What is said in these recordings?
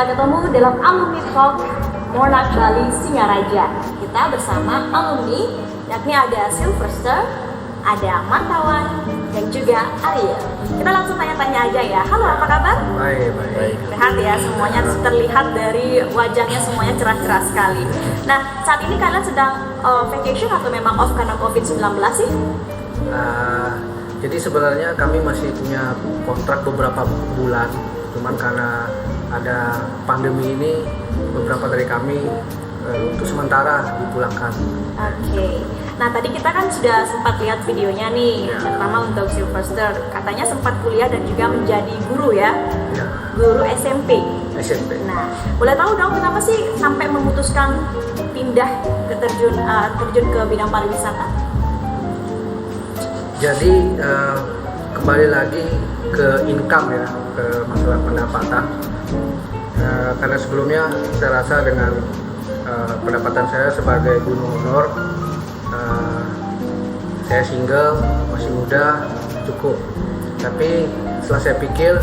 kita ketemu dalam Alumni Talk Monarch Bali Singaraja. Kita bersama alumni, yakni ada Sylvester, ada Martawan, dan juga Ariel. Kita langsung tanya-tanya aja ya. Halo, apa kabar? Baik. Sehat ya, semuanya terlihat dari wajahnya semuanya cerah-cerah sekali. Nah, saat ini kalian sedang vacation atau memang off karena COVID-19 sih? Jadi sebenarnya kami masih punya kontrak beberapa bulan, cuman karena ada pandemi ini beberapa dari kami untuk sementara dipulangkan. Oke. Nah, tadi kita kan sudah sempat lihat videonya nih, terutama untuk Sylvester. Katanya sempat kuliah dan juga menjadi guru ya? Ya. Guru SMP. Nah, boleh tahu dong kenapa sih sampai memutuskan pindah ke terjun ke bidang pariwisata? jadi kembali lagi ke income ya, ke masalah pendapatan. Karena sebelumnya saya rasa dengan pendapatan saya sebagai guru honor, saya single, masih muda, cukup. Tapi setelah saya pikir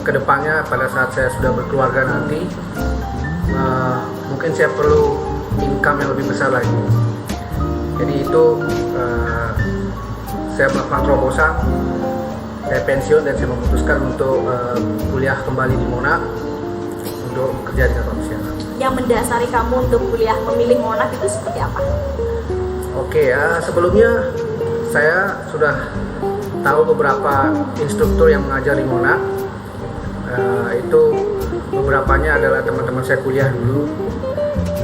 kedepannya pada saat saya sudah berkeluarga nanti, mungkin saya perlu income yang lebih besar lagi. Jadi itu saya melakukan terobosan, saya pensiun dan saya memutuskan untuk kuliah kembali di Monarch untuk bekerja di kapal pesiar. Yang mendasari kamu untuk kuliah memilih Monarch itu seperti apa? Oke ya, sebelumnya saya sudah tahu beberapa instruktur yang mengajar di Monarch. Itu beberapanya adalah teman-teman saya kuliah dulu,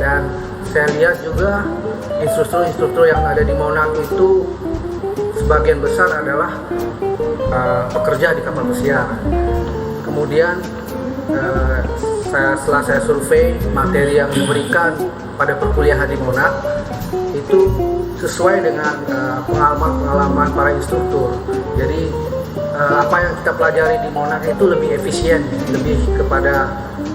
dan saya lihat juga instruktur yang ada di Monarch itu sebagian besar adalah pekerja di kapal pesiar. Kemudian setelah saya survei materi yang diberikan pada perkuliahan di Monarch itu sesuai dengan pengalaman para instruktur. Jadi apa yang kita pelajari di Monarch itu lebih efisien, lebih kepada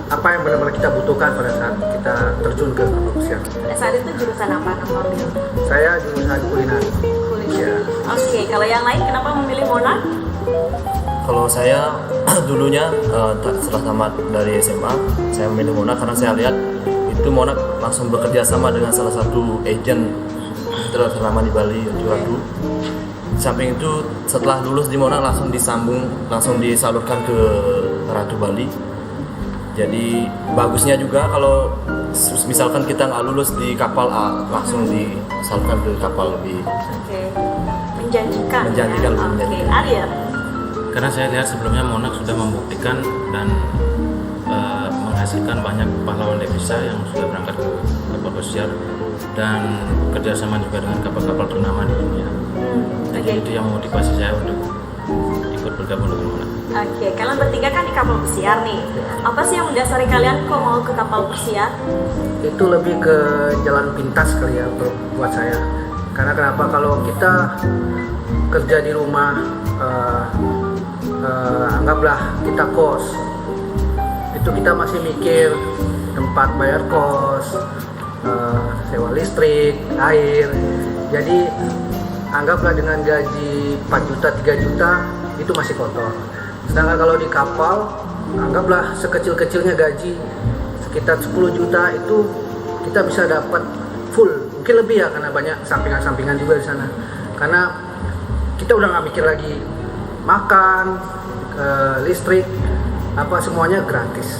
apa yang benar-benar kita butuhkan pada saat kita terjun ke kapal pesiar. Pada saat itu jurusan apa kamu ambil? Saya jurusan kulineri. Ya. Oke, kalau yang lain kenapa memilih Monarch? Kalau saya dulunya setelah tamat dari SMA, saya memilih Monarch karena saya lihat itu Monarch langsung bekerja sama dengan salah satu agent ternama di Bali, Ratu. Samping itu setelah lulus di Monarch langsung disalurkan ke Ratu Bali. Jadi bagusnya juga kalau misalkan kita nggak lulus di kapal A, langsung disalurkan ke kapal B. Oke. Menjanjikan. Menjanjikan. Ariel. Karena saya lihat sebelumnya Monarch sudah membuktikan dan menghasilkan banyak pahlawan devisa yang sudah berangkat ke kapal pesiar dan kerjasama juga dengan kapal-kapal ternama di dunia. Jadi itu yang memotivasi saya untuk ikut bergabung dengan Monarch. Oke, kalian bertiga kan di kapal pesiar nih. Apa sih yang mendasari kalian kok mau ke kapal pesiar? Itu lebih ke jalan pintas kali ya buat saya. Karena kenapa, kalau kita kerja di rumah, anggaplah kita kos, itu kita masih mikir tempat bayar kos, sewa listrik, air. Jadi anggaplah dengan gaji 4 juta, 3 juta itu masih kotor. Sedangkan kalau di kapal, anggaplah sekecil-kecilnya gaji sekitar 10 juta itu kita bisa dapat full, mungkin lebih ya, karena banyak sampingan-sampingan juga di sana. Karena kita udah nggak mikir lagi makan, listrik, apa semuanya gratis.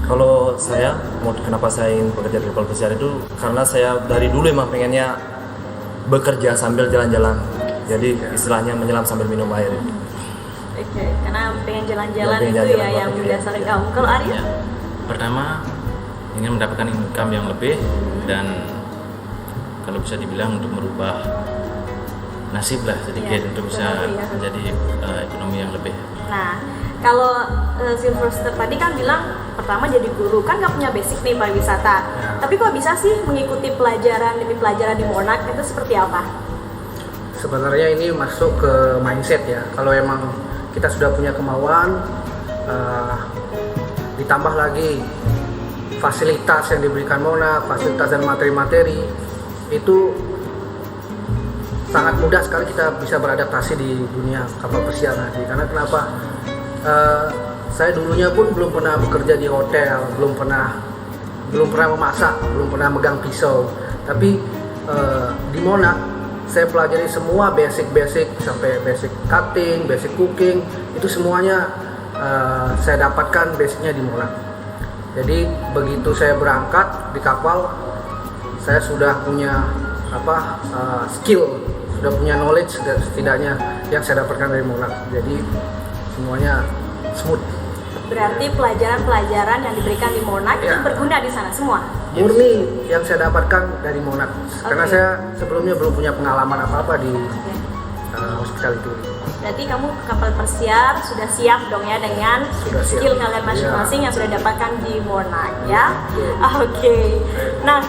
Kalau saya, kenapa saya ingin bekerja di kapal pesiar itu karena saya dari dulu emang pengennya bekerja sambil jalan-jalan. Jadi istilahnya menyelam sambil minum air. Oke, karena pengen jalan-jalan Pengen itu jalan-jalan ya yang banget, mendasari ya. kamu. Kalau Ariel? Ya. Pertama, ingin mendapatkan income yang lebih dan kalau bisa dibilang untuk merubah nasib lah sedikit, untuk bisa menjadi ekonomi yang lebih. Nah, kalau Sylvester tadi kan bilang pertama jadi guru, kan nggak punya basic nih pariwisata. Tapi kok bisa sih mengikuti pelajaran demi pelajaran di Monarch, itu seperti apa? Sebenarnya ini masuk ke mindset ya. Kalau emang kita sudah punya kemauan, ditambah lagi fasilitas yang diberikan Monarch, fasilitas dan materi-materi, itu sangat mudah sekali kita bisa beradaptasi di dunia kapal pesiar nanti. Karena kenapa? saya dulunya pun belum pernah bekerja di hotel, belum pernah memasak, belum pernah megang pisau. Tapi di Monarch saya pelajari semua basic sampai basic cutting, basic cooking, itu semuanya saya dapatkan basicnya di Monarch. Jadi begitu saya berangkat di kapal, saya sudah punya skill, sudah punya knowledge setidaknya yang saya dapatkan dari Monarch. Jadi semuanya smooth. Berarti pelajaran-pelajaran yang diberikan di Monarch itu berguna di sana semua? Murni yang saya dapatkan dari Monarch. Karena saya sebelumnya belum punya pengalaman apa-apa di hospitality. Berarti kamu kapal pesiar sudah siap dong ya dengan Sudah siap. skill kalian masing-masing yang sudah dapatkan di Monarch ya? Oke. Nah,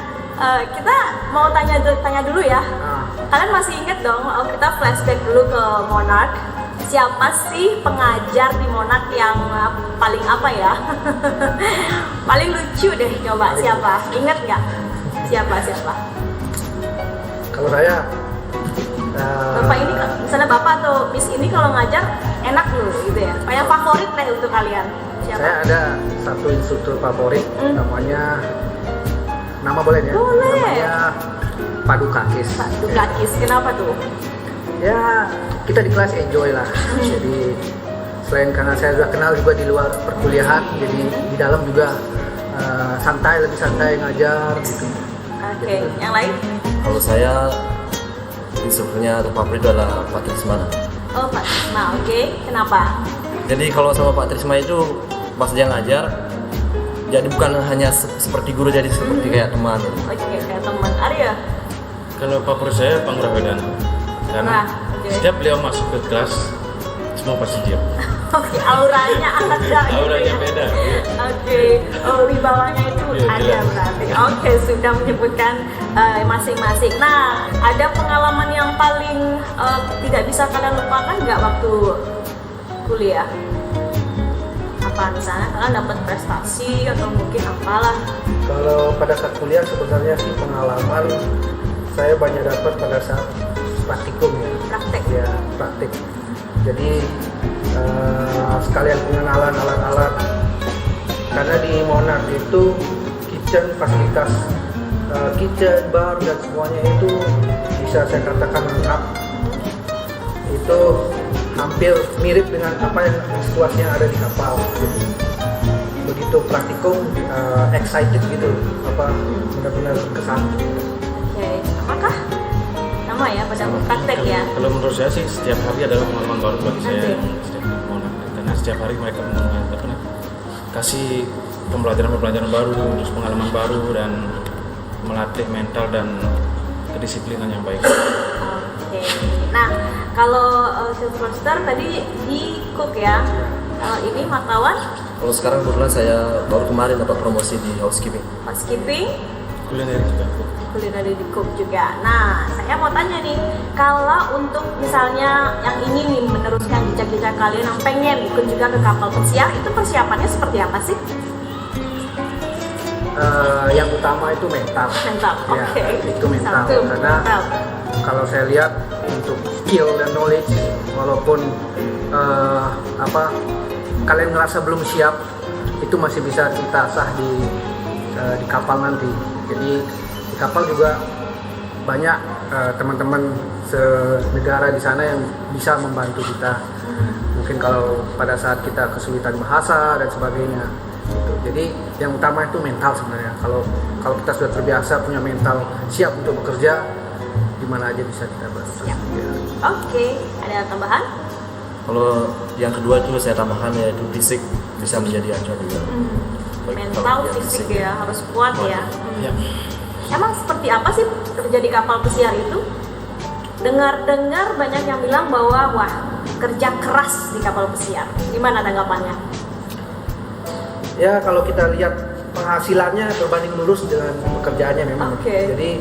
kita mau tanya dulu ya. Kalian masih ingat dong, kita flashback dulu ke Monarch. Siapa sih pengajar di Monarch yang paling paling lucu deh, coba siapa? Ingat nggak? Siapa? Kalau saya Bapak ini, misalnya Bapak atau Miss ini kalau ngajar enak dulu gitu ya. Yang favorit deh untuk kalian. Siapa? saya ada satu instruktur favorit, nama boleh ya? Boleh. Namanya Pak Dukakis. Pak Dukakis, kenapa tuh? Ya, kita di kelas enjoy lah. Jadi selain karena saya sudah kenal juga di luar perkuliahan, jadi di dalam juga lebih santai ngajar gitu. Oke, yang lain? Kalau saya instrukturnya atau favorit adalah Pak Trisma. Oh, Pak Trisma, oke. Kenapa? Jadi kalau sama Pak Trisma itu pas dia ngajar, jadi bukan hanya seperti guru, jadi seperti kayak teman. Oke, kayak teman. Arya? Kalau favorit saya Pak Ngurah Wedan. Karena Oke. setiap beliau masuk ke kelas, semua pasti diam. Oke, auranya ada gitu Auranya ya? beda. Oke, wibawanya itu Iya, ada jelas. berarti. Oke, sudah menyebutkan masing-masing. Nah, ada pengalaman yang paling tidak bisa kalian lupakan nggak waktu kuliah? Apa misalnya kalian dapat prestasi atau mungkin apalah? Kalau pada saat kuliah sebenarnya sih pengalaman saya banyak dapat pada saat praktikum ya. Praktek. Ya, praktik. Jadi sekalian pengenalan alat-alat. Karena di Monarch itu fasilitas kitchen, bar dan semuanya itu bisa saya katakan lengkap. Itu hampir mirip dengan apa yang situasi yang ada di kapal. Jadi, begitu praktikum excited gitu, benar-benar kesan. Oke, apakah sama ya pada praktek ya? Kalau menurut saya sih setiap hari adalah pengalaman baru bagi saya. Karena setiap hari mereka kasih pembelajaran baru, terus pengalaman baru dan melatih mental dan kedisiplinan yang baik. Oke. Nah, kalau Sylvester tadi di cook ya. Kalau ini Matawan, Kalau sekarang kebetulan saya baru kemarin dapat promosi di housekeeping. housekeeping, Kuliah juga. culinary di cook juga. Nah, saya mau tanya nih, kalau untuk misalnya yang ingin nih meneruskan jejak-jejak kalian yang pengen ikut juga ke kapal pesiar, itu persiapannya seperti apa sih? Yang utama itu mental. Mental, Ya, oke. itu mental. Satu, Karena mental. kalau saya lihat untuk skill dan knowledge, walaupun kalian ngerasa belum siap, itu masih bisa kita asah di kapal nanti. Jadi di kapal juga banyak teman-teman senegara di sana yang bisa membantu kita. Mungkin kalau pada saat kita kesulitan bahasa dan sebagainya. Gitu. Jadi yang utama itu mental sebenarnya. Kalau kita sudah terbiasa punya mental siap untuk bekerja, di mana aja bisa kita bekerja. Siap. Ya. Oke, ada tambahan? Kalau yang kedua itu saya tambahkan yaitu fisik bisa menjadi acuan juga. Mental, Kalau yang fisik ya, harus kuat ya. Ya. Emang seperti apa sih kerja di kapal pesiar itu? Dengar-dengar banyak yang bilang bahwa wah, kerja keras di kapal pesiar. Gimana tanggapannya? Ya kalau kita lihat penghasilannya berbanding lurus dengan pekerjaannya memang. Oke. Jadi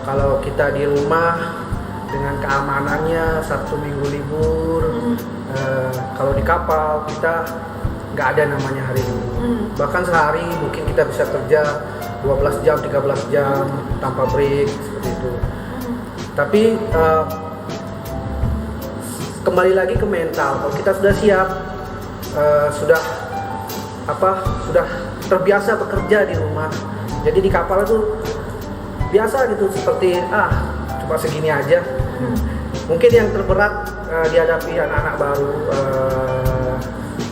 kalau kita di rumah dengan keamanannya, Sabtu Minggu libur, kalau di kapal kita nggak ada namanya hari libur. Bahkan sehari mungkin kita bisa kerja 12 jam, 13 jam tanpa break seperti itu. Tapi kembali lagi ke mental. Kalau kita sudah siap, sudah terbiasa bekerja di rumah. Jadi di kapal itu biasa gitu, seperti cuma segini aja. Mungkin yang terberat dihadapi anak-anak baru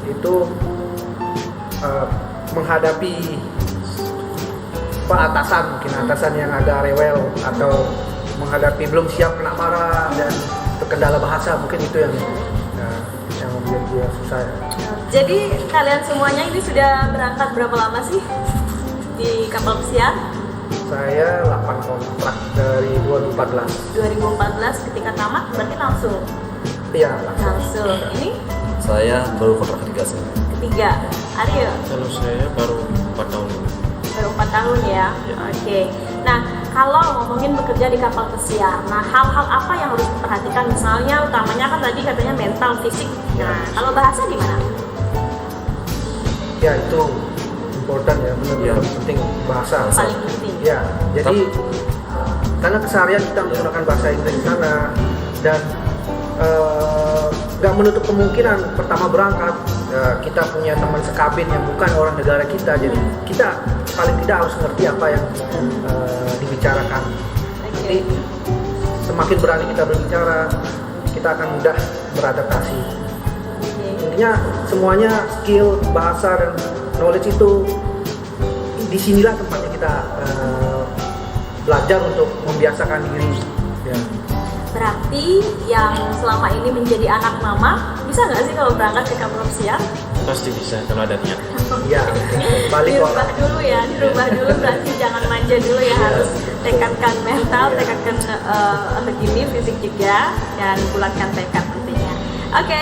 itu menghadapi atasan yang agak rewel, atau menghadapi belum siap kena marah dan terkendala bahasa, mungkin itu yang membuat dia susah. Jadi kalian semuanya ini sudah berangkat berapa lama sih di kapal pesiar? Saya 8 kontrak dari 2014. 2014 ketika tamat berarti langsung? Iya, Langsung. Ini? Saya baru kontrak ketiga sih. Ketiga. Aryo? Kalau saya baru 4 tahun. Baru 4 tahun ya? Ya. Oke. Nah, kalau ngomongin bekerja di kapal pesiar, nah hal-hal apa yang harus diperhatikan? Misalnya utamanya kan tadi katanya mental, fisik. Nah, kalau bahasa gimana? Ya itu important ya, benar-benar penting bahasa. Paling penting. Ya, jadi karena keseharian kita menggunakan bahasa Inggris di sana, dan nggak menutup kemungkinan pertama berangkat kita punya teman sekabin yang bukan orang negara kita, jadi kita paling tidak harus ngerti apa yang dibicarakan. Jadi semakin berani kita berbicara, kita akan mudah beradaptasi. Intinya semuanya skill, bahasa, dan knowledge itu disinilah tempatnya kita belajar untuk membiasakan diri. Ya. Berarti yang selama ini menjadi anak mama, bisa nggak sih kalau berangkat ke kapal pesiar? Pasti bisa kalau ada niat. Ya, balik Dirubah orang. dulu ya, dirubah dulu, berarti jangan manja dulu ya, harus tekadkan mental, tekadkan begini fisik juga, dan bulatkan tekad tentunya. Oke,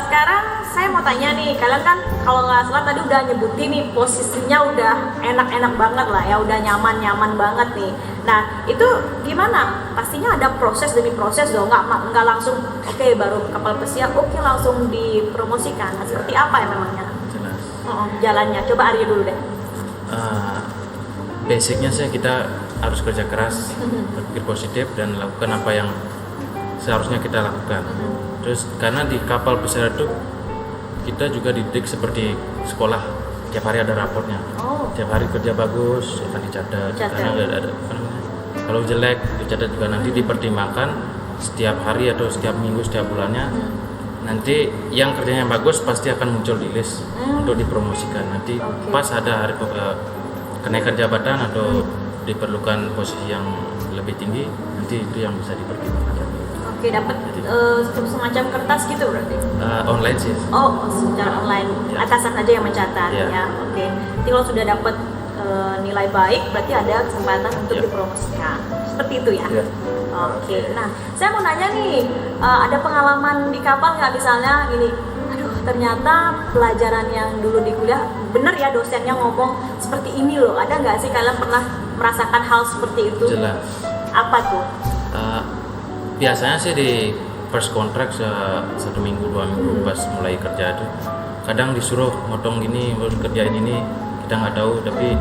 sekarang saya mau tanya nih, kalian kan kalau nggak salah tadi udah nyebutin nih posisinya udah enak-enak banget lah ya, udah nyaman-nyaman banget nih. Nah itu gimana? Pastinya ada proses demi proses dong, nggak langsung oke, baru kapal pesiar oke langsung dipromosikan. Nah, seperti apa ya memangnya? Jelas. Jalannya, coba Arya dulu deh. Basicnya sih kita harus kerja keras, berpikir positif, dan lakukan apa yang seharusnya kita lakukan. Terus karena di kapal pesiar itu kita juga dididik seperti sekolah, tiap hari ada raportnya. Tiap hari kerja bagus akan dicatat. Karena ada apa namanya, kalau jelek dicatat juga, nanti dipertimbangkan setiap hari atau setiap minggu, setiap bulannya. Nanti yang kerjanya bagus pasti akan muncul di list untuk dipromosikan. Nanti pas ada hari kenaikan jabatan atau diperlukan posisi yang lebih tinggi, nanti itu yang bisa dipertimbangkan. Oke, dapat semacam kertas gitu berarti? Online sih. Oh, secara online, Ya. atasan aja yang mencatat Ya. ya. Oke, nanti kalau sudah dapat nilai baik, berarti ada kesempatan untuk Ya. dipromosikan. Seperti itu ya? Ya. Oke, nah saya mau nanya nih, ada pengalaman di kapal nggak, misalnya gini, aduh ternyata pelajaran yang dulu di kuliah bener ya dosennya ngomong seperti ini loh, ada nggak sih kalian pernah merasakan hal seperti itu? Jelas. Apa tuh? Biasanya sih di first contract 1 minggu 2 minggu pas mulai kerja itu kadang disuruh motong gini, harus kerjain ini, kita nggak tahu, tapi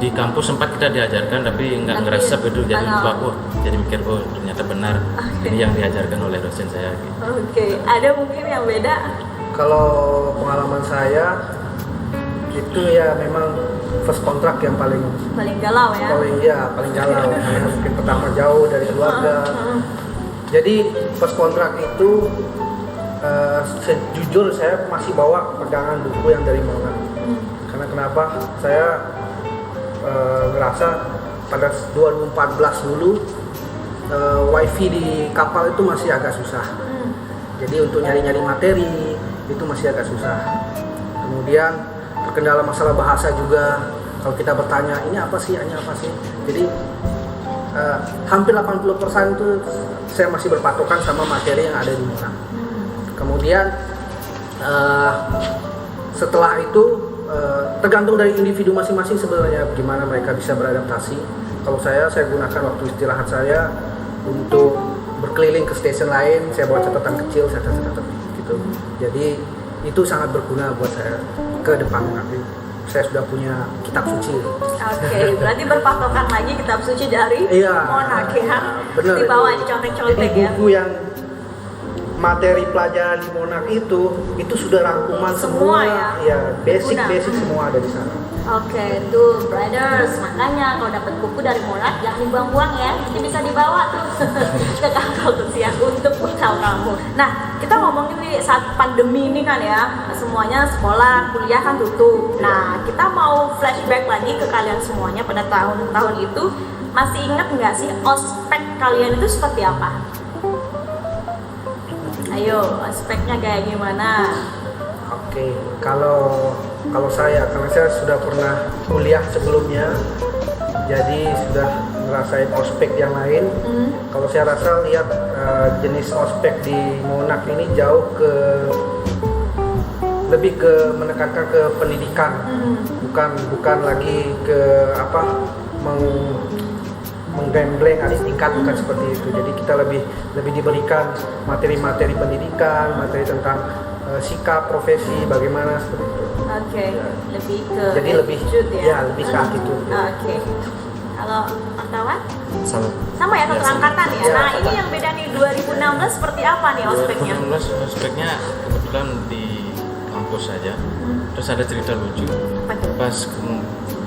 di kampus sempat kita diajarkan tapi nggak Tapi, ngeresep itu, jadi kalau- jadi mikir ternyata benar ini yang diajarkan oleh dosen saya gitu. Oke, ada mungkin yang beda? Kalau pengalaman saya itu ya memang first kontrak yang paling galau ya? paling galau, karena mungkin pertama jauh dari keluarga. Jadi first kontrak itu sejujur saya masih bawa pegangan buku yang dari mana. Karena kenapa? Saya ngerasa pada 2014 dulu wifi di kapal itu masih agak susah. Jadi untuk nyari-nyari materi itu masih agak susah. Kemudian terkendala masalah bahasa juga. Kalau kita bertanya ini apa sih, jadi hampir 80% itu saya masih berpatokan sama materi yang ada di mana. Kemudian setelah itu tergantung dari individu masing-masing sebenarnya gimana mereka bisa beradaptasi. Kalau saya gunakan waktu istirahat saya untuk berkeliling ke stasiun lain, saya bawa catatan kecil, saya catat gitu. Jadi itu sangat berguna buat saya ke depan nanti. Saya sudah punya kitab suci. Oke, berarti berpatokan lagi kitab suci dari Iya, Monak ya. benar. Dibawa itu. dicontek-contek Jadi ya. buku yang materi pelajaran di Monak itu sudah rangkuman Semua semua, ya? basic Berguna. semua ada di sana. Oke, tuh brothers, makanya kalau dapat buku dari Monak jangan dibuang-buang ya, ini bisa dibawa tuh ke kantor kesian untuk bekal kamu. Nah, kita ngomongin nih saat pandemi ini kan ya, semuanya sekolah, kuliah kan tutup. Nah, kita mau flashback lagi ke kalian semuanya pada tahun-tahun itu, masih ingat nggak sih ospek kalian itu seperti apa? Ayo, ospeknya kayak gimana? Oke, kalau saya, karena saya sudah pernah kuliah sebelumnya, jadi sudah ngerasain ospek yang lain. Kalau saya rasa lihat jenis ospek di Monak ini jauh lebih ke menekankan ke pendidikan, bukan lagi ke menggembleng adik tingkat, bukan seperti itu. Jadi kita lebih diberikan materi-materi pendidikan, materi tentang sikap profesi bagaimana seperti itu. Oke, lebih ke Jadi lebih attitude ya. lebih ke attitude. Oke. Kalau wartawan? Sama Sama ya, satu sama. angkatan ya. Ya, Nah, angkatan. ini yang beda nih 2016 seperti apa nih ospeknya? 2016 ospeknya kebetulan di kampus saja. Terus ada cerita lucu. Apa tuh?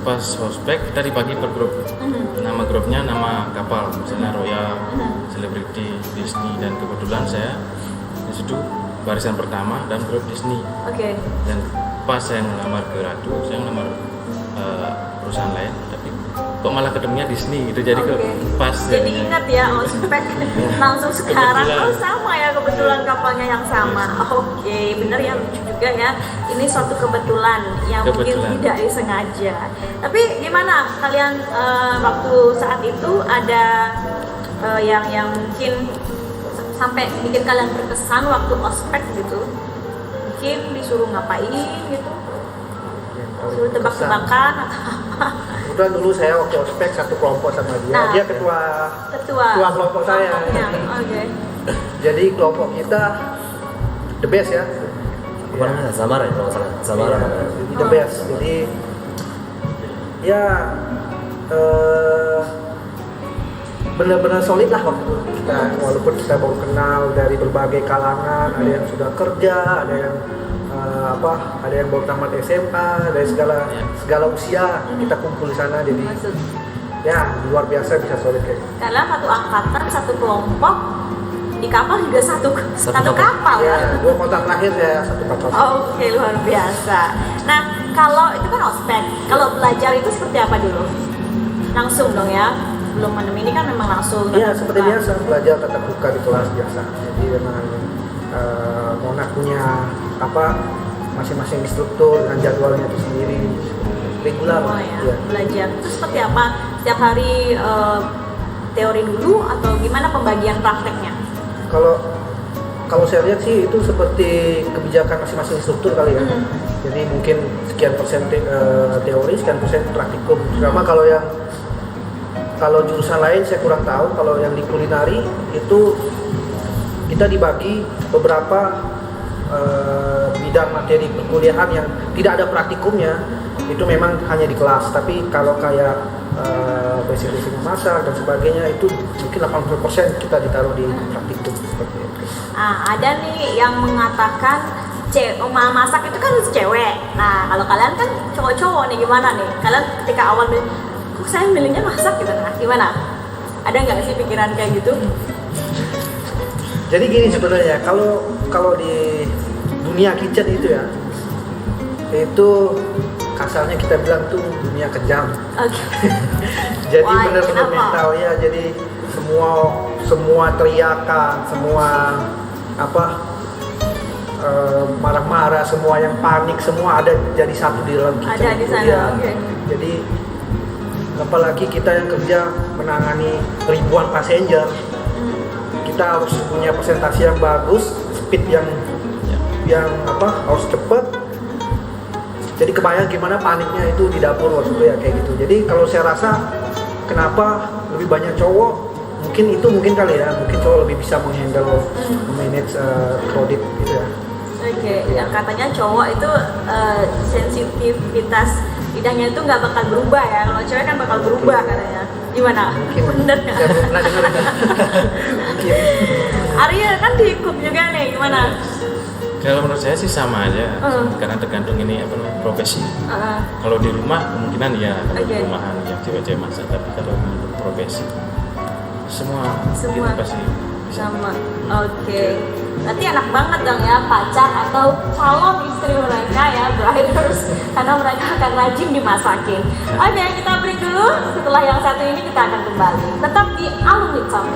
Pas ospek kita dibagi per grup. Nama grupnya nama kapal, misalnya Royal, Celebrity, Disney, dan kebetulan saya di situ barisan pertama dan grup Disney. Oke. Dan pas saya melamar ke Ratu, saya melamar perusahaan lain, tapi kok malah ketemunya Disney gitu, jadi Oke. pas Jadi jadinya. ingat ya ospek langsung sekarang. Kebetulan. Oh sama ya, kebetulan kapalnya yang sama. Oke, bener ya, lucu juga ya. Ini suatu kebetulan yang mungkin Kebetulan. tidak disengaja. Tapi gimana kalian waktu saat itu ada yang mungkin sampai bikin kalian berkesan waktu ospek gitu? Mungkin disuruh ngapain gitu? Disuruh tebak-tebakan atau apa? Kebetulan dulu saya waktu ospek satu kelompok sama dia. Nah. Dia ketua Ketua kelompok saya. kelompoknya. Oke. Jadi kelompok kita the best ya. Apa namanya? Samara ya kalau nggak salah. Samara. Iya, jadi the best. Jadi ya benar-benar solid lah waktu itu kita, walaupun kita baru kenal dari berbagai kalangan, ada yang sudah kerja, ada yang ada yang baru tamat SMA, dari segala usia kita kumpul di sana, jadi Maksud ya luar biasa bisa solid kayak gitu. karena satu angkatan, satu kelompok, di kapal juga satu Satu kapal ya. Ya, dua kontak terakhir ya satu kapal. Oke, luar biasa. Nah, kalau itu kan ospek, kalau belajar itu seperti apa dulu? Langsung dong ya, belum pandemi ini kan memang langsung. Iya, tatap seperti muka. biasa belajar tatap muka di kelas biasa. Jadi memang Monak punya masing-masing instruktur dengan jadwalnya itu sendiri, regular. Semua ya, Iya. belajar. Itu seperti apa? Setiap hari teori dulu atau gimana pembagian prakteknya? Kalau saya lihat sih itu seperti kebijakan masing-masing instruktur kali ya. Jadi mungkin sekian persen teori, sekian persen praktikum. Terutama kalau jurusan lain saya kurang tahu. Kalau yang di kulinari itu kita dibagi beberapa bidang materi perkuliahan yang tidak ada praktikumnya, itu memang hanya di kelas. Tapi kalau kayak basic memasak dan sebagainya itu mungkin 80% kita ditaruh di praktikum seperti itu. Ada nih yang mengatakan masak itu kan cewek. Nah, kalau kalian kan cowok-cowok nih, gimana nih? Kalian ketika awal milih, kok saya milihnya masak gitu, nah gimana? Ada nggak sih pikiran kayak gitu? Jadi gini sebenarnya, kalau di dunia kitchen itu ya, itu kasarnya kita bilang tuh dunia kejam. Oke. Jadi Why? benar-benar Kenapa? mental ya. Jadi semua teriakan, semua marah-marah, semua yang panik, semua ada jadi satu di dalam kitchen. Ada di sana, Iya. oke. Jadi apalagi kita yang kerja menangani ribuan passenger, kita harus punya presentasi yang bagus, speed yang harus cepat. Jadi kebayang gimana paniknya itu di dapur waktu itu ya kayak gitu. Jadi kalau saya rasa kenapa lebih banyak cowok, mungkin kali ya, mungkin cowok lebih bisa menghandle, manage crowded gitu ya. Oke, yang katanya cowok itu sensitivitas lidahnya itu nggak bakal berubah ya. Kalau cewek kan bakal berubah katanya. Gimana? Mungkin Bener nggak? saya belum pernah dengar. Mungkin. Arya kan di cook juga nih, gimana? Kalau menurut saya sih sama aja, karena tergantung ini apa namanya profesi. Kalau di rumah kemungkinan ya, kalau di rumahan yang cewek-cewek masak, tapi kalau untuk profesi semua kita pasti bisa. Sama. Oke. Berarti enak banget dong ya pacar atau calon istri mereka ya briders karena mereka akan rajin dimasakin. Oke, kita break dulu. Setelah yang satu ini kita akan kembali. Tetap di Alumni Talk.